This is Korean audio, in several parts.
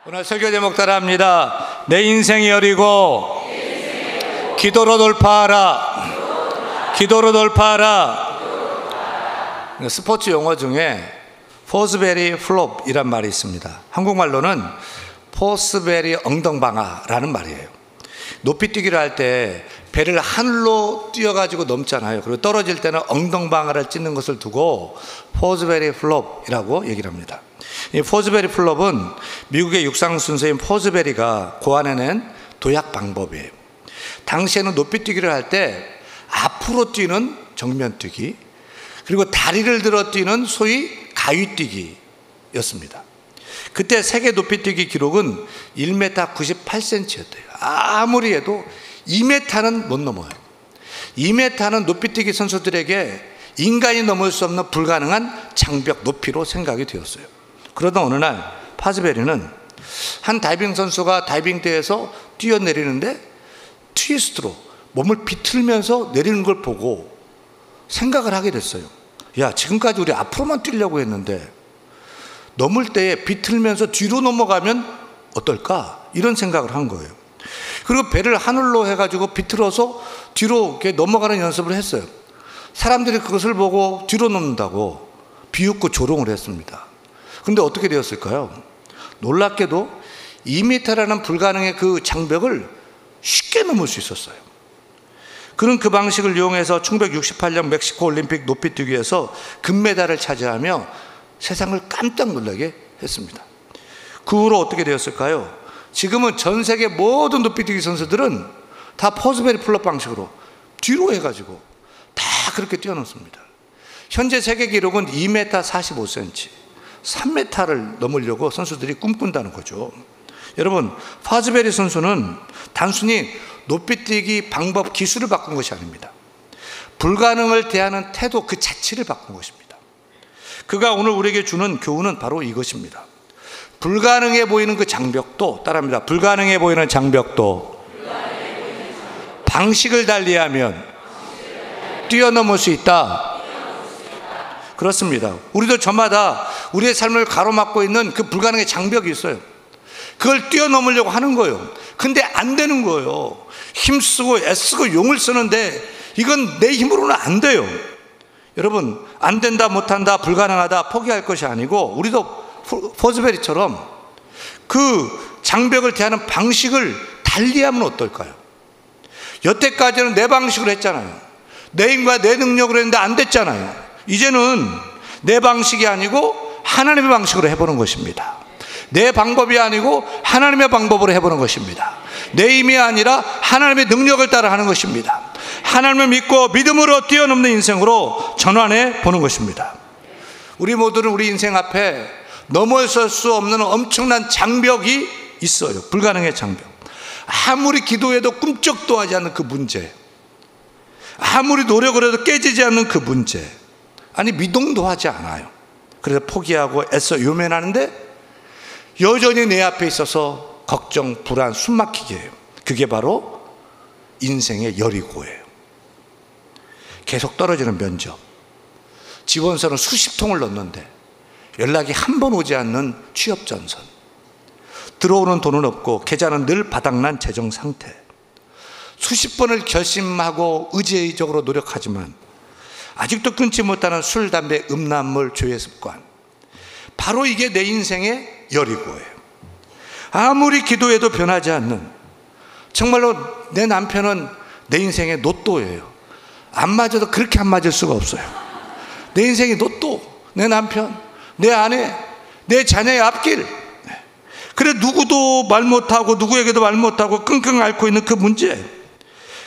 오늘 설교 제목 따라합니다. 내 인생이 여리고 기도로 돌파하라. 기도로 돌파하라. 스포츠 용어 중에 포스베리 플롭이란 말이 있습니다. 한국말로는 포스베리 엉덩방아라는 말이에요. 높이뛰기를 할 때 배를 하늘로 뛰어가지고 넘잖아요. 그리고 떨어질 때는 엉덩방아를 찢는 것을 두고 포스베리 플롭이라고 얘기를 합니다. 이 포스베리 플롭은 미국의 육상 선수인 포스베리가 고안해낸 도약 방법이에요. 당시에는 높이뛰기를 할 때 앞으로 뛰는 정면뛰기, 그리고 다리를 들어 뛰는 소위 가위뛰기였습니다. 그때 세계 높이뛰기 기록은 1m 98cm였대요. 아무리 해도 2m는 못 넘어요. 2m는 높이뛰기 선수들에게 인간이 넘을 수 없는 불가능한 장벽 높이로 생각이 되었어요. 그러던 어느 날 포스베리는 한 다이빙 선수가 다이빙대에서 뛰어내리는데 트위스트로 몸을 비틀면서 내리는 걸 보고 생각을 하게 됐어요. 야, 지금까지 우리 앞으로만 뛰려고 했는데 넘을 때에 비틀면서 뒤로 넘어가면 어떨까? 이런 생각을 한 거예요. 그리고 배를 하늘로 해가지고 비틀어서 뒤로 이렇게 넘어가는 연습을 했어요. 사람들이 그것을 보고 뒤로 넘는다고 비웃고 조롱을 했습니다. 근데 어떻게 되었을까요? 놀랍게도 2m라는 불가능의 그 장벽을 쉽게 넘을 수 있었어요. 그는 그 방식을 이용해서 1968년 멕시코 올림픽 높이뛰기에서 금메달을 차지하며 세상을 깜짝 놀라게 했습니다. 그 후로 어떻게 되었을까요? 지금은 전 세계 모든 높이뛰기 선수들은 다 포스베리 플롭 방식으로 뒤로 해가지고 다 그렇게 뛰어넘습니다. 현재 세계 기록은 2m 45cm, 3m를 넘으려고 선수들이 꿈꾼다는 거죠. 여러분, 포스베리 선수는 단순히 높이뛰기 방법, 기술을 바꾼 것이 아닙니다. 불가능을 대하는 태도 그 자체를 바꾼 것입니다. 그가 오늘 우리에게 주는 교훈은 바로 이것입니다. 불가능해 보이는 그 장벽도, 따라합니다. 불가능해 보이는 장벽도 방식을 달리하면 뛰어넘을 수 있다. 그렇습니다. 우리도 저마다 우리의 삶을 가로막고 있는 그 불가능의 장벽이 있어요. 그걸 뛰어넘으려고 하는 거예요. 근데 안 되는 거예요. 힘쓰고 애쓰고 용을 쓰는데 이건 내 힘으로는 안 돼요. 여러분, 안 된다, 못한다, 불가능하다 포기할 것이 아니고 우리도 포스베리처럼 그 장벽을 대하는 방식을 달리하면 어떨까요? 여태까지는 내 방식으로 했잖아요. 내 힘과 내 능력으로 했는데 안 됐잖아요. 이제는 내 방식이 아니고 하나님의 방식으로 해보는 것입니다. 내 방법이 아니고 하나님의 방법으로 해보는 것입니다. 내 힘이 아니라 하나님의 능력을 따라 하는 것입니다. 하나님을 믿고 믿음으로 뛰어넘는 인생으로 전환해 보는 것입니다. 우리 모두는 우리 인생 앞에 넘어설 수 없는 엄청난 장벽이 있어요. 불가능의 장벽. 아무리 기도해도 꿈쩍도 하지 않는 그 문제, 아무리 노력을 해도 깨지지 않는 그 문제, 아니 미동도 하지 않아요. 그래서 포기하고 애써 요면하는데 여전히 내 앞에 있어서 걱정, 불안, 숨막히게 해요. 그게 바로 인생의 여리고예요. 계속 떨어지는 면접, 지원서는 수십 통을 넣는데 연락이 한 번 오지 않는 취업 전선, 들어오는 돈은 없고 계좌는 늘 바닥난 재정 상태, 수십 번을 결심하고 의지적으로 노력하지만 아직도 끊지 못하는 술, 담배, 음란물, 죄의 습관, 바로 이게 내 인생의 여리고예요. 아무리 기도해도 변하지 않는, 정말로 내 남편은 내 인생의 노또예요. 안 맞아도 그렇게 안 맞을 수가 없어요. 내 인생의 노또, 내 남편, 내 아내, 내 자녀의 앞길. 그래, 누구도 말 못하고 누구에게도 말 못하고 끙끙 앓고 있는 그 문제,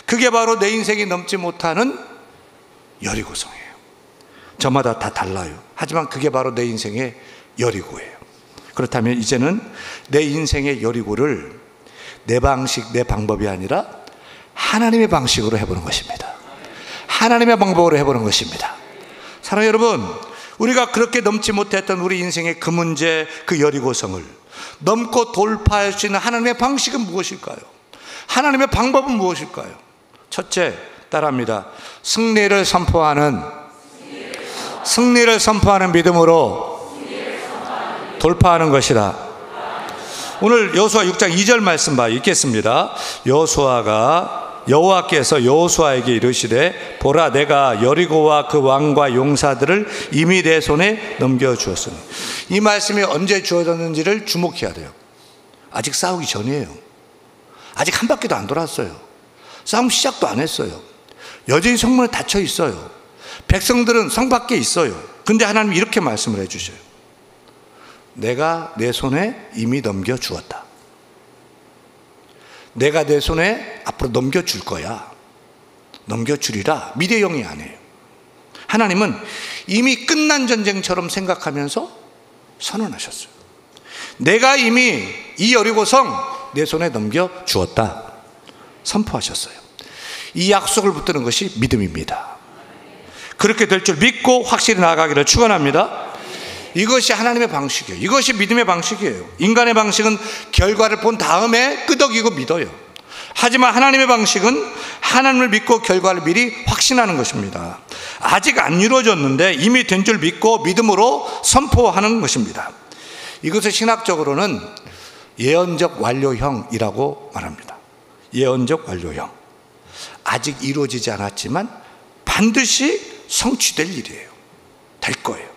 그게 바로 내 인생이 넘지 못하는 여리고성이에요. 저마다 다 달라요. 하지만 그게 바로 내 인생의 여리고예요. 그렇다면 이제는 내 인생의 여리고를 내 방식, 내 방법이 아니라 하나님의 방식으로 해보는 것입니다. 하나님의 방법으로 해보는 것입니다. 사랑하는 여러분, 우리가 그렇게 넘지 못했던 우리 인생의 그 문제, 그 여리고성을 넘고 돌파할 수 있는 하나님의 방식은 무엇일까요? 하나님의 방법은 무엇일까요? 첫째, 따라합니다. 승리를 선포하는 믿음으로 돌파하는 것이다. 오늘 여호수아 6장 2절 말씀 봐 읽겠습니다. 여호와께서 여호수아에게 이르시되 보라 내가 여리고와 그 왕과 용사들을 이미 내 손에 넘겨주었으니. 이 말씀이 언제 주어졌는지를 주목해야 돼요. 아직 싸우기 전이에요. 아직 한 바퀴도 안 돌았어요. 싸움 시작도 안 했어요. 여전히 성문에 닫혀 있어요. 백성들은 성 밖에 있어요. 근데 하나님이 이렇게 말씀을 해주셔요. 내가 내 손에 이미 넘겨주었다. 내가 내 손에 앞으로 넘겨줄 거야. 넘겨주리라. 미래형이 아니에요. 하나님은 이미 끝난 전쟁처럼 생각하면서 선언하셨어요. 내가 이미 이 여리고성 내 손에 넘겨주었다. 선포하셨어요. 이 약속을 붙드는 것이 믿음입니다. 그렇게 될 줄 믿고 확실히 나아가기를 축원합니다. 이것이 하나님의 방식이에요. 이것이 믿음의 방식이에요. 인간의 방식은 결과를 본 다음에 끄덕이고 믿어요. 하지만 하나님의 방식은 하나님을 믿고 결과를 미리 확신하는 것입니다. 아직 안 이루어졌는데 이미 된 줄 믿고 믿음으로 선포하는 것입니다. 이것을 신학적으로는 예언적 완료형이라고 말합니다. 예언적 완료형. 아직 이루어지지 않았지만 반드시 성취될 일이에요. 될 거예요.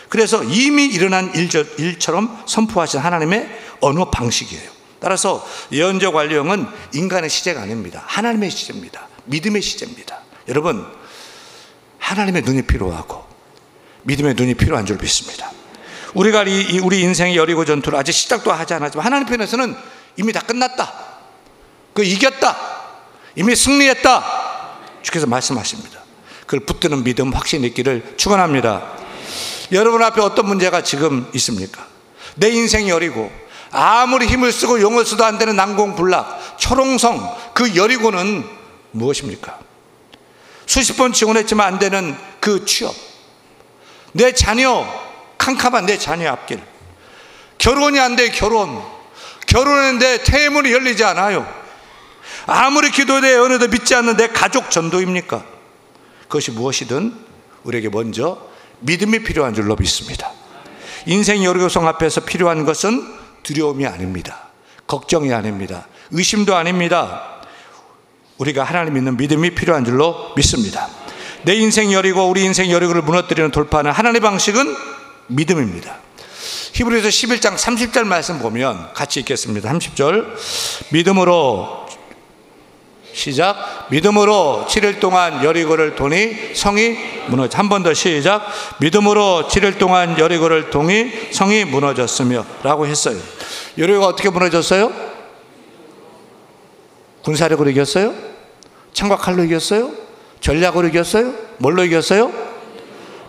그래서 이미 일어난 일처럼 선포하신 하나님의 언어 방식이에요. 따라서 예언적 완료형은 인간의 시제가 아닙니다. 하나님의 시제입니다. 믿음의 시제입니다. 여러분, 하나님의 눈이 필요하고 믿음의 눈이 필요한 줄 믿습니다. 우리가 우리 인생의 여리고 전투를 아직 시작도 하지 않았지만 하나님 편에서는 이미 다 끝났다. 이겼다. 이미 승리했다. 주께서 말씀하십니다. 그걸 붙드는 믿음, 확신 있기를 축원합니다. 여러분 앞에 어떤 문제가 지금 있습니까? 내 인생이 여리고 아무리 힘을 쓰고 용을 써도 안 되는 난공불락 초롱성, 그 여리고는 무엇입니까? 수십 번 지원했지만 안 되는 그 취업, 내 자녀, 캄캄한 내 자녀의 앞길, 결혼이 안 돼. 결혼했는데 태문이 열리지 않아요. 아무리 기도해도 예언해도 믿지 않는 내 가족 전도입니까? 그것이 무엇이든 우리에게 먼저 믿음이 필요한 줄로 믿습니다. 인생 여리고성 앞에서 필요한 것은 두려움이 아닙니다. 걱정이 아닙니다. 의심도 아닙니다. 우리가 하나님 믿는 믿음이 필요한 줄로 믿습니다. 내 인생 여리고 우리 인생 여리고를 무너뜨리는 돌파하는 하나님의 방식은 믿음입니다. 히브리서 11장 30절 말씀 보면 같이 읽겠습니다. 30절. 믿음으로 시작. 믿음으로 7일 동안 여리고를 도니 성이 무너져. 한 번 더 시작. 믿음으로 7일 동안 여리고를 도니 성이 무너졌으며 라고 했어요. 여리고가 어떻게 무너졌어요? 군사력으로 이겼어요? 창과 칼로 이겼어요? 전략으로 이겼어요? 뭘로 이겼어요?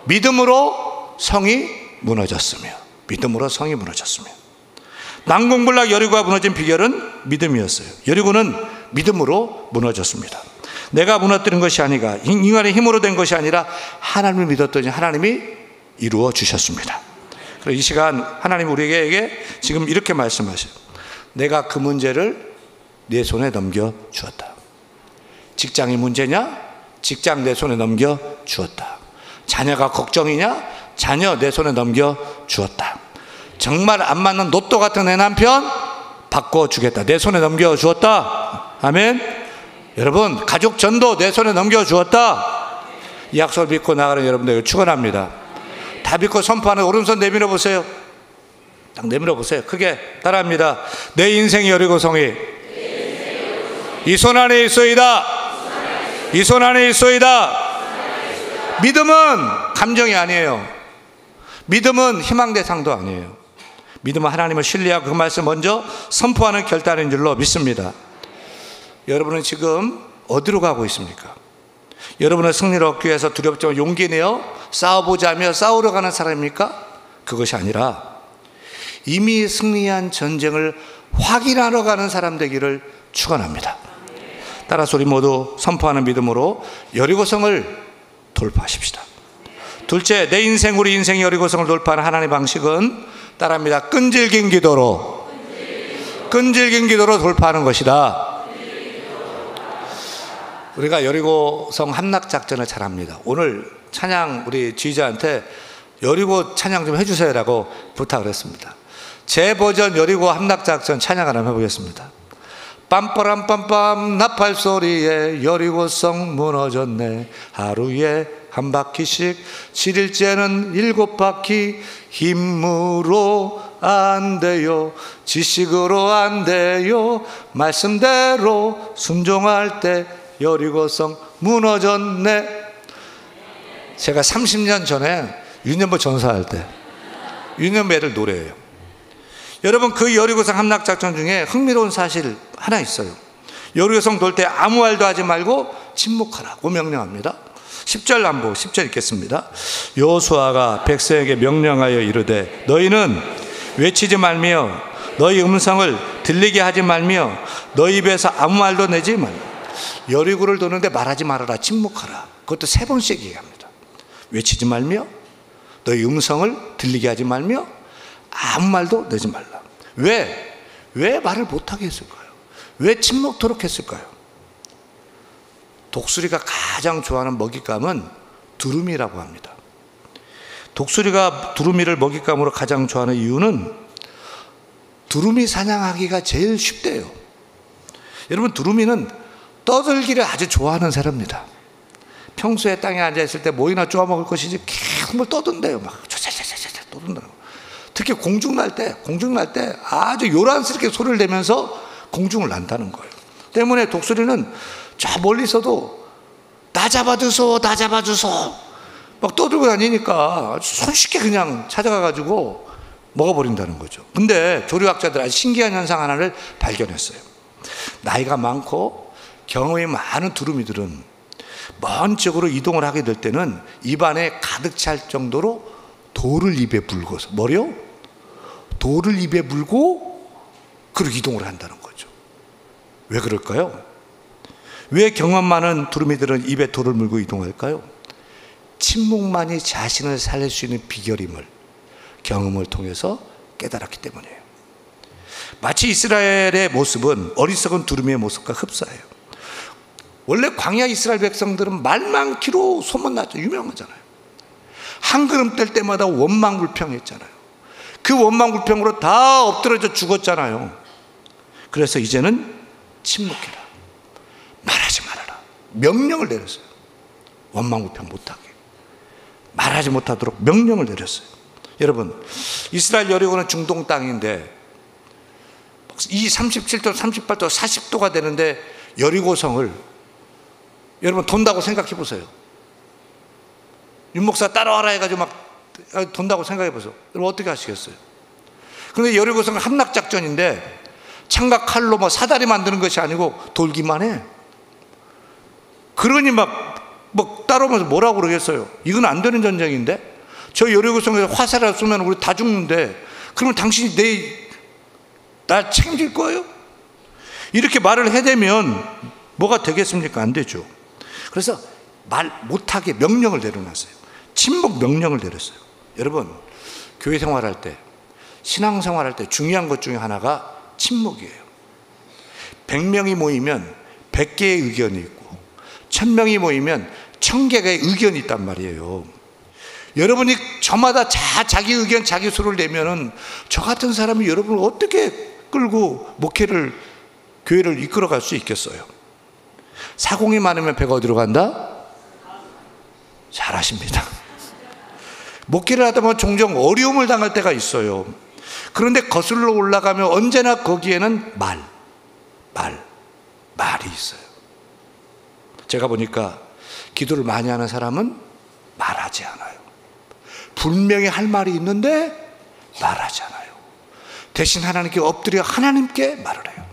믿음으로 성이 무너졌으며. 믿음으로 성이 무너졌으며. 난공불락 여리고가 무너진 비결은 믿음이었어요. 여리고는 믿음으로 무너졌습니다. 내가 무너뜨린 것이 아니라 인간의 힘으로 된 것이 아니라 하나님을 믿었더니 하나님이 이루어 주셨습니다. 그래서 이 시간 하나님 우리에게 지금 이렇게 말씀하셔요. 내가 그 문제를 내 손에 넘겨 주었다. 직장이 문제냐? 직장 내 손에 넘겨 주었다. 자녀가 걱정이냐? 자녀 내 손에 넘겨 주었다. 정말 안 맞는 로또 같은 내 남편 바꿔주겠다. 내 손에 넘겨 주었다. 아멘. 여러분, 가족 전도 내 손에 넘겨 주었다. 이 약속을 믿고 나가는 여러분들 축원합니다. 다 믿고 선포하는 오른손 내밀어 보세요. 딱 내밀어 보세요. 크게 따라합니다. 내 인생 여리고성이 이 손 안에 있소이다. 이 손 안에 있소이다. 믿음은 감정이 아니에요. 믿음은 희망 대상도 아니에요. 믿음은 하나님을 신뢰하고 그 말씀 먼저 선포하는 결단인 줄로 믿습니다. 여러분은 지금 어디로 가고 있습니까? 여러분은 승리를 얻기 위해서 두렵지만 용기 내어 싸워보자며 싸우러 가는 사람입니까? 그것이 아니라 이미 승리한 전쟁을 확인하러 가는 사람 되기를 축원합니다. 따라서 우리 모두 선포하는 믿음으로 여리고성을 돌파하십시다. 둘째, 내 인생 우리 인생의 여리고성을 돌파하는 하나님의 방식은 따라합니다. 끈질긴 기도로 돌파하는 것이다. 우리가 여리고성 함락작전을 잘합니다. 오늘 찬양 우리 지휘자한테 여리고 찬양 좀 해주세요라고 부탁을 했습니다. 제 버전 여리고 함락작전 찬양 한번 해보겠습니다. 빰빠람빰빰 나팔 소리에 여리고성 무너졌네. 하루에 한 바퀴씩 7일째는 7바퀴. 힘으로 안 돼요, 지식으로 안 돼요, 말씀대로 순종할 때 여리고성 무너졌네. 제가 30년 전에 유년부 전사할 때 유년배를 노래해요. 여러분, 그 여리고성 함락작전 중에 흥미로운 사실 하나 있어요. 여리고성 돌 때 아무 말도 하지 말고 침묵하라고 명령합니다. 10절 남보 10절 읽겠습니다. 여호수아가 백성에게 명령하여 이르되 너희는 외치지 말며 너희 음성을 들리게 하지 말며 너희 입에서 아무 말도 내지 말라. 여리고를 도는데 말하지 말아라, 침묵하라. 그것도 3번씩 얘기합니다. 외치지 말며 너희 음성을 들리게 하지 말며 아무 말도 내지 말라. 왜 말을 못하게 했을까요? 왜 침묵토록 했을까요? 독수리가 가장 좋아하는 먹잇감은 두루미라고 합니다. 독수리가 두루미를 먹잇감으로 가장 좋아하는 이유는 두루미 사냥하기가 제일 쉽대요. 여러분, 두루미는 떠들기를 아주 좋아하는 사람입니다. 평소에 땅에 앉아있을 때 뭐이나 쪼아 먹을 것이지 계속 뭘 떠든대요. 막 촤촤촤촤 떠든다고. 특히 공중 날 때 아주 요란스럽게 소리를 내면서 공중을 난다는 거예요. 때문에 독수리는 저 멀리서도 나 잡아주소 막 떠들고 다니니까 손쉽게 그냥 찾아가가지고 먹어버린다는 거죠. 근데 조류학자들 아주 신기한 현상 하나를 발견했어요. 나이가 많고 경험이 많은 두루미들은 먼 쪽으로 이동을 하게 될 때는 입안에 가득 찰 정도로 돌을 입에 물고서, 뭐요? 돌을 입에 물고 그렇게 이동을 한다는 거죠. 왜 그럴까요? 왜 경험 많은 두루미들은 입에 돌을 물고 이동할까요? 침묵만이 자신을 살릴 수 있는 비결임을 경험을 통해서 깨달았기 때문이에요. 마치 이스라엘의 모습은 어리석은 두루미의 모습과 흡사해요. 원래 광야 이스라엘 백성들은 말 많기로 소문났죠. 유명하잖아요. 한 걸음 뗄 때마다 원망불평했잖아요. 그 원망불평으로 다 엎드려져 죽었잖아요. 그래서 이제는 침묵해라, 말하지 말아라, 명령을 내렸어요. 원망불평 못하게, 말하지 못하도록 명령을 내렸어요. 여러분, 이스라엘 여리고는 중동 땅인데 이 37도, 38도, 40도가 되는데 여리고성을 여러분 돈다고 생각해 보세요. 윤 목사 따라와라 해가지고 막 돈다고 생각해 보세요. 여러분 어떻게 하시겠어요? 그런데 여리고성은 함락작전인데 창과 칼로 뭐 사다리 만드는 것이 아니고 돌기만 해. 그러니 막 따라오면서 뭐라고 그러겠어요? 이건 안 되는 전쟁인데? 저 여리고성에서 화살을 쏘면 우리 다 죽는데, 그러면 당신이 날 책임질 거예요? 이렇게 말을 해대면 뭐가 되겠습니까? 안 되죠. 그래서 말 못하게 명령을 내려놨어요. 침묵 명령을 내렸어요. 여러분, 교회 생활할 때, 신앙 생활할 때 중요한 것 중에 하나가 침묵이에요. 100명이 모이면 100개의 의견이 있고 1000명이 모이면 1000개의 의견이 있단 말이에요. 여러분이 저마다 자기 의견, 자기 수를 내면은 저 같은 사람이 여러분을 어떻게 끌고 목회를, 교회를 이끌어 갈 수 있겠어요? 사공이 많으면 배가 어디로 간다? 잘하십니다. 목회를 하다 보면 종종 어려움을 당할 때가 있어요. 그런데 거슬러 올라가면 언제나 거기에는 말이 있어요. 제가 보니까 기도를 많이 하는 사람은 말하지 않아요. 분명히 할 말이 있는데 말하지 않아요. 대신 하나님께 엎드려 하나님께 말을 해요.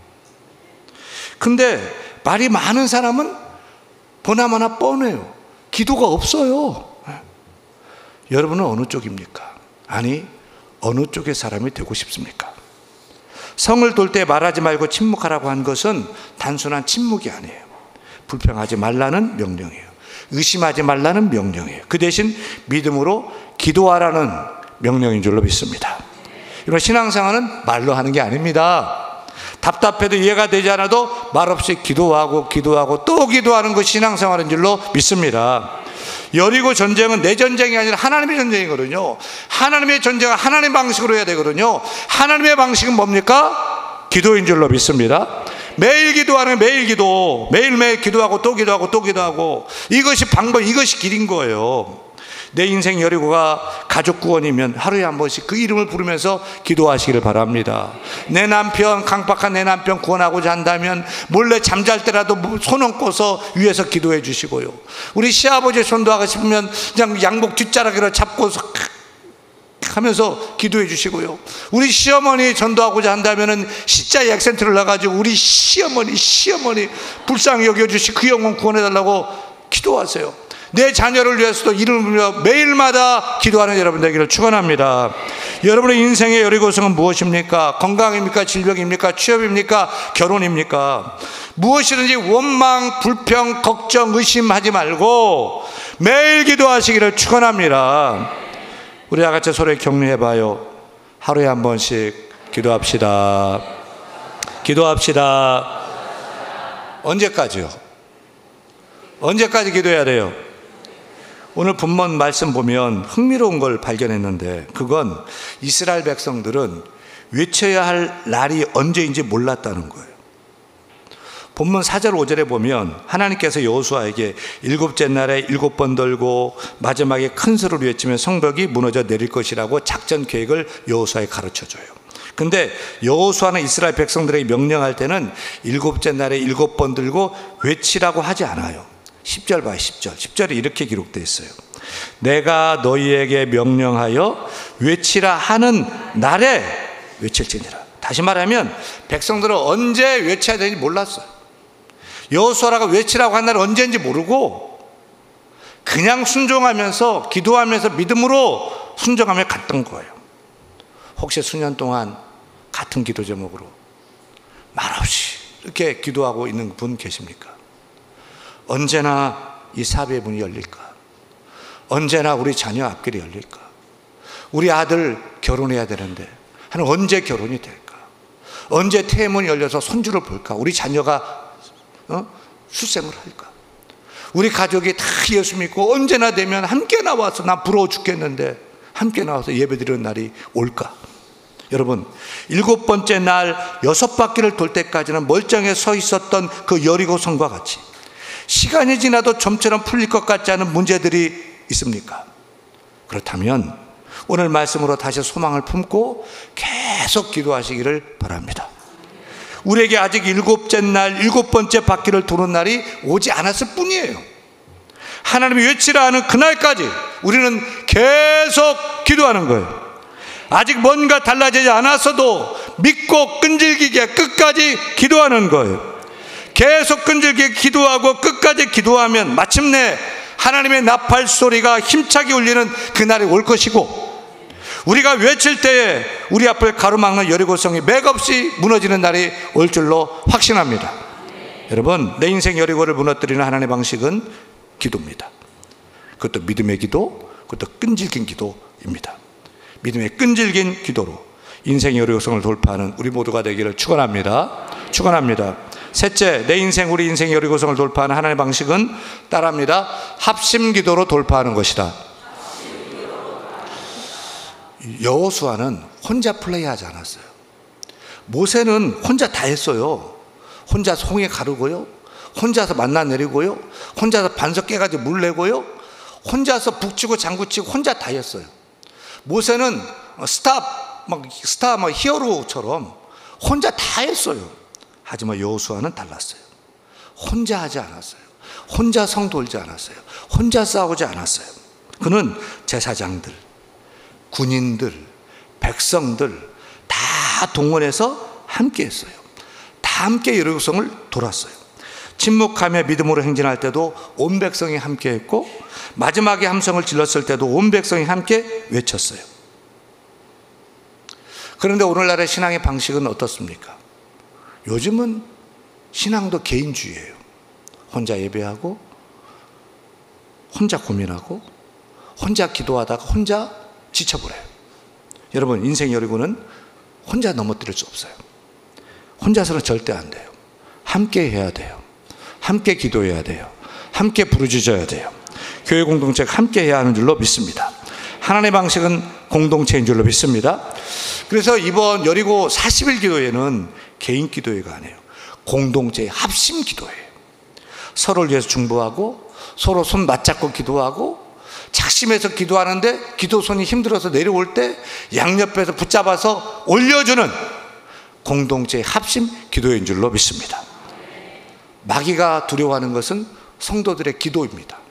근데 말이 많은 사람은 보나마나 뻔해요. 기도가 없어요. 여러분은 어느 쪽입니까? 아니, 어느 쪽의 사람이 되고 싶습니까? 성을 돌 때 말하지 말고 침묵하라고 한 것은 단순한 침묵이 아니에요. 불평하지 말라는 명령이에요. 의심하지 말라는 명령이에요. 그 대신 믿음으로 기도하라는 명령인 줄로 믿습니다. 이런 신앙생활은 말로 하는 게 아닙니다. 답답해도 이해가 되지 않아도 말없이 기도하고 또 기도하는 것이 신앙생활인 줄로 믿습니다. 여리고 전쟁은 내 전쟁이 아니라 하나님의 전쟁이거든요. 하나님의 전쟁은 하나님의 방식으로 해야 되거든요. 하나님의 방식은 뭡니까? 기도인 줄로 믿습니다. 매일 기도하는 매일 기도, 매일매일 기도하고 또 기도하고 또 기도하고, 이것이 방법, 이것이 길인 거예요. 내 인생 여리고가 가족 구원이면 하루에 한 번씩 그 이름을 부르면서 기도하시기를 바랍니다. 내 남편, 강박한 내 남편 구원하고자 한다면 몰래 잠잘 때라도 손 얹고서 위에서 기도해 주시고요. 우리 시아버지 전도하고 싶으면 그냥 양복 뒷자락으로 잡고서 하면서 기도해 주시고요. 우리 시어머니 전도하고자 한다면은 십자의 액센트를 놔가지고 우리 시어머니 불쌍히 여겨주시 그 영혼 구원해달라고 기도하세요. 내 자녀를 위해서도 이름을 부르며 매일마다 기도하는 여러분 되기를 축원합니다. 여러분의 인생의 여리고성은 무엇입니까? 건강입니까? 질병입니까? 취업입니까? 결혼입니까? 무엇이든지 원망, 불평, 걱정, 의심하지 말고 매일 기도하시기를 축원합니다. 우리 다 같이 서로에 격려해봐요. 하루에 한 번씩 기도합시다. 기도합시다. 언제까지요? 언제까지 기도해야 돼요? 오늘 본문 말씀 보면 흥미로운 걸 발견했는데, 그건 이스라엘 백성들은 외쳐야 할 날이 언제인지 몰랐다는 거예요. 본문 4절 5절에 보면 하나님께서 여호수아에게 일곱째 날에 7번 돌고 마지막에 큰 소리로 외치면 성벽이 무너져 내릴 것이라고 작전 계획을 여호수아에 가르쳐줘요. 근데 여호수아는 이스라엘 백성들에게 명령할 때는 7째 날에 7번 들고 외치라고 하지 않아요. 10절 봐요. 10절에 이렇게 기록되어 있어요. 내가 너희에게 명령하여 외치라 하는 날에 외칠지니라. 다시 말하면 백성들은 언제 외쳐야 되는지 몰랐어요. 여호수아가 외치라고 한 날은 언제인지 모르고 그냥 순종하면서 기도하면서 믿음으로 순종하며 갔던 거예요. 혹시 수년 동안 같은 기도 제목으로 말없이 이렇게 기도하고 있는 분 계십니까? 언제나 이 사업의 문이 열릴까? 언제나 우리 자녀 앞길이 열릴까? 우리 아들 결혼해야 되는데 하나님 언제 결혼이 될까? 언제 태문이 열려서 손주를 볼까? 우리 자녀가 출생을 할까? 우리 가족이 다 예수 믿고 언제나 되면 함께 나와서, 나 부러워 죽겠는데 함께 나와서 예배드리는 날이 올까? 여러분, 7번째 날 6바퀴를 돌 때까지는 멀쩡해 서 있었던 그 여리고성과 같이 시간이 지나도 좀처럼 풀릴 것 같지 않은 문제들이 있습니까? 그렇다면 오늘 말씀으로 다시 소망을 품고 계속 기도하시기를 바랍니다. 우리에게 아직 7째 날 7번째 바퀴를 도는 날이 오지 않았을 뿐이에요. 하나님이 외치라 하는 그날까지 우리는 계속 기도하는 거예요. 아직 뭔가 달라지지 않았어도 믿고 끈질기게 끝까지 기도하는 거예요. 계속 끈질기게 기도하고 끝까지 기도하면 마침내 하나님의 나팔 소리가 힘차게 울리는 그날이 올 것이고, 우리가 외칠 때에 우리 앞을 가로막는 여리고성이 맥없이 무너지는 날이 올 줄로 확신합니다. 여러분, 내 인생 여리고를 무너뜨리는 하나님의 방식은 기도입니다. 그것도 믿음의 기도, 그것도 끈질긴 기도입니다. 믿음의 끈질긴 기도로 인생의 여리고성을 돌파하는 우리 모두가 되기를 축원합니다. 축원합니다. 셋째, 내 인생, 우리 인생의 여리고성을 돌파하는 하나님의 방식은 따라합니다. 합심기도로 돌파하는 것이다. 여호수아는 혼자 플레이하지 않았어요. 모세는 혼자 다 했어요. 혼자서 홍해 가르고요, 혼자서 만나 내리고요, 혼자서 반석 깨가지고 물 내고요, 혼자서 북치고 장구치고 혼자 다 했어요. 모세는 스타 히어로처럼 혼자 다 했어요. 하지만 여호수아는 달랐어요. 혼자 하지 않았어요. 혼자 성 돌지 않았어요. 혼자 싸우지 않았어요. 그는 제사장들, 군인들, 백성들 다 동원해서 함께 했어요. 다 함께 여리고성을 돌았어요. 침묵하며 믿음으로 행진할 때도 온 백성이 함께 했고, 마지막에 함성을 질렀을 때도 온 백성이 함께 외쳤어요. 그런데 오늘날의 신앙의 방식은 어떻습니까? 요즘은 신앙도 개인주의예요. 혼자 예배하고, 혼자 고민하고, 혼자 기도하다가 혼자 지쳐버려요. 여러분, 인생 여리고는 혼자 넘어뜨릴 수 없어요. 혼자서는 절대 안 돼요. 함께 해야 돼요. 함께 기도해야 돼요. 함께 부르짖어야 돼요. 교회 공동체가 함께 해야 하는 줄로 믿습니다. 하나님의 방식은 공동체인 줄로 믿습니다. 그래서 이번 여리고 40일 기도회는 개인 기도회가 아니에요. 공동체의 합심 기도회예요. 서로를 위해서 중보하고 서로 손 맞잡고 기도하고 작심해서 기도하는데 기도손이 힘들어서 내려올 때 양옆에서 붙잡아서 올려주는 공동체의 합심 기도회인 줄로 믿습니다. 마귀가 두려워하는 것은 성도들의 기도입니다.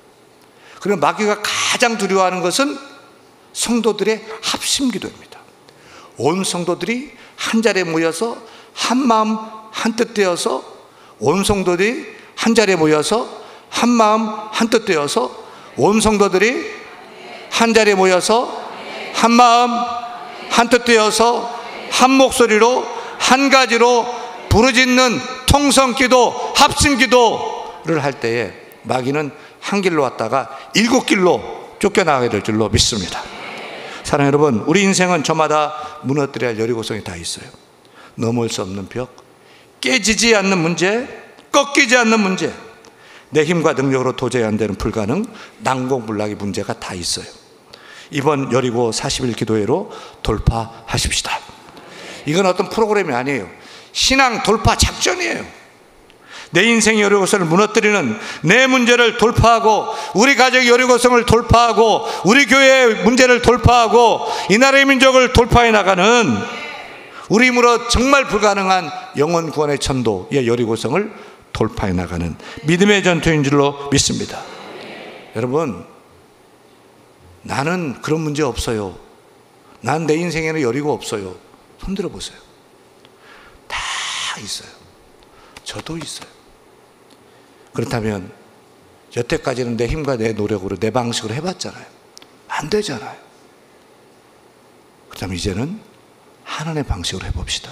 그리고 마귀가 가장 두려워하는 것은 성도들의 합심 기도입니다. 온 성도들이 한 자리에 모여서 한 마음 한 뜻 되어서, 온 성도들이 한 자리에 모여서 한 마음 한 뜻 되어서, 온 성도들이 한 자리에 모여서 한 마음 한 뜻 되어서 한 목소리로 한 가지로 부르짖는 통성기도, 합심기도를 할 때에 마귀는 한 길로 왔다가 7길로 쫓겨나게 될 줄로 믿습니다. 사랑하는 여러분, 우리 인생은 저마다 무너뜨려야 할 여리고성이 다 있어요. 넘을 수 없는 벽, 깨지지 않는 문제, 꺾이지 않는 문제, 내 힘과 능력으로 도저히 안 되는 불가능, 난공불락의 문제가 다 있어요. 이번 여리고 40일 기도회로 돌파하십시다. 이건 어떤 프로그램이 아니에요. 신앙 돌파 작전이에요. 내 인생의 여리고성을 무너뜨리는, 내 문제를 돌파하고, 우리 가족의 여리고성을 돌파하고, 우리 교회의 문제를 돌파하고, 이 나라의 민족을 돌파해 나가는, 우리 힘으로 정말 불가능한 영혼 구원의 천도의 여리고성을 돌파해 나가는 믿음의 전투인 줄로 믿습니다. 여러분, 나는 그런 문제 없어요. 난 내 인생에는 여리고 없어요. 손들어 보세요. 다 있어요. 저도 있어요. 그렇다면 여태까지는 내 힘과 내 노력으로, 내 방식으로 해봤잖아요. 안 되잖아요. 그렇다면 이제는 하나님의 방식으로 해봅시다.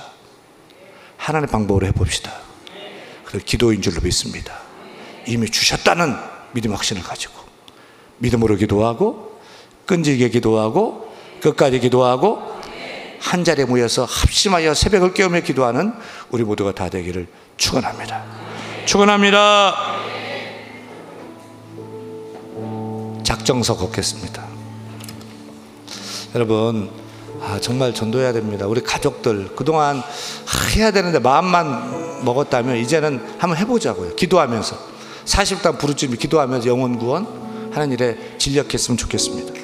하나님의 방법으로 해봅시다. 그래서 기도인 줄로 믿습니다. 이미 주셨다는 믿음 확신을 가지고 믿음으로 기도하고, 끈질기게 기도하고, 끝까지 기도하고, 한 자리에 모여서 합심하여 새벽을 깨우며 기도하는 우리 모두가 다 되기를 축원합니다. 축원합니다. 작정서 걷겠습니다. 여러분, 정말 전도해야 됩니다. 우리 가족들 그동안 해야 되는데 마음만 먹었다면 이제는 한번 해보자고요. 기도하면서 40단 부르짖으며 기도하면서 영혼 구원 하는 일에 진력했으면 좋겠습니다.